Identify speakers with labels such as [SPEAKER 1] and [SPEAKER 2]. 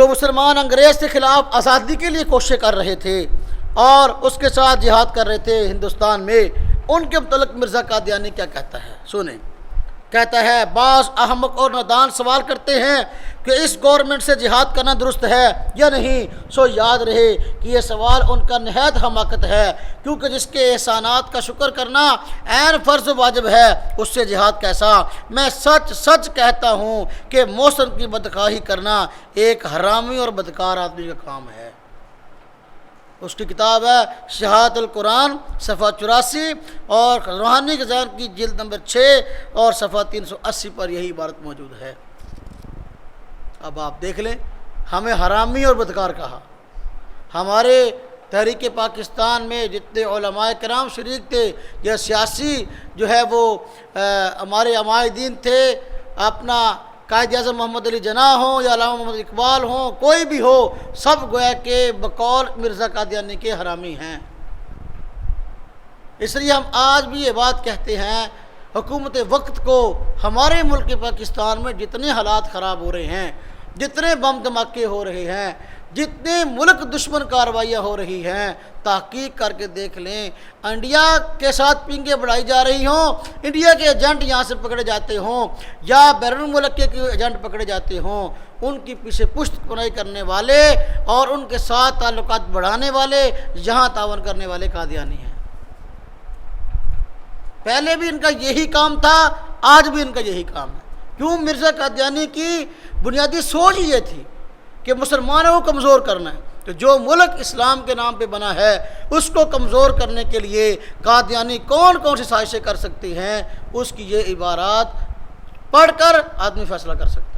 [SPEAKER 1] مسلمان انگریز کے خلاف آزادی کے لیے کوششیں کر رہے تھے اور اس کے ساتھ جہاد کر رہے تھے ہندوستان میں، ان کے متعلق مرزا قادیانی کیا کہتا ہے سنیں۔ کہتا ہے بعض احمق اور نادان سوال کرتے ہیں کہ اس گورنمنٹ سے جہاد کرنا درست ہے یا نہیں، سو یاد رہے کہ یہ سوال ان کا نہایت حماقت ہے، کیونکہ جس کے احسانات کا شکر کرنا عین فرض و واجب ہے اس سے جہاد کیسا؟ میں سچ سچ کہتا ہوں کہ محسن کی بدخواہی کرنا ایک حرامی اور بدکار آدمی کا کام ہے۔ اس کی کتاب ہے شہادت القرآن صفحہ 84 اور روحانی خزائن کی جلد نمبر 6 اور صفحہ 380 پر یہی عبارت موجود ہے۔ اب آپ دیکھ لیں، ہمیں حرامی اور بدکار کہا۔ ہمارے تحریک پاکستان میں جتنے علماء کرام شریک تھے یا سیاسی جو ہے وہ ہمارے علماء دین تھے، اپنا قائد اعظم محمد علی جناح ہوں یا علامہ محمد اقبال ہوں، کوئی بھی ہو، سب گویا کہ بقول مرزا قادیانی کے حرامی ہیں۔ اس لیے ہم آج بھی یہ بات کہتے ہیں، حکومت وقت کو ہمارے ملک پاکستان میں جتنے حالات خراب ہو رہے ہیں، جتنے بم دھماکے ہو رہے ہیں، جتنے ملک دشمن کارروائیاں ہو رہی ہیں، تحقیق کر کے دیکھ لیں، انڈیا کے ساتھ پنگیں بڑھائی جا رہی ہوں، انڈیا کے ایجنٹ یہاں سے پکڑے جاتے ہوں یا بیرون ملک کے ایجنٹ پکڑے جاتے ہوں، ان کی پیچھے پشت پناہی کرنے والے اور ان کے ساتھ تعلقات بڑھانے والے، یہاں تعاون کرنے والے قادیانی ہیں۔ پہلے بھی ان کا یہی کام تھا، آج بھی ان کا یہی کام ہے۔ کیوں؟ مرزا قادیانی کی بنیادی سوچ ہی یہ تھی کہ مسلمانوں کو کمزور کرنا ہے، تو جو ملک اسلام کے نام پہ بنا ہے اس کو کمزور کرنے کے لیے قادیانی کون کون سی سازشیں کر سکتی ہیں، اس کی یہ عبارات پڑھ کر آدمی فیصلہ کر سکتا ہے۔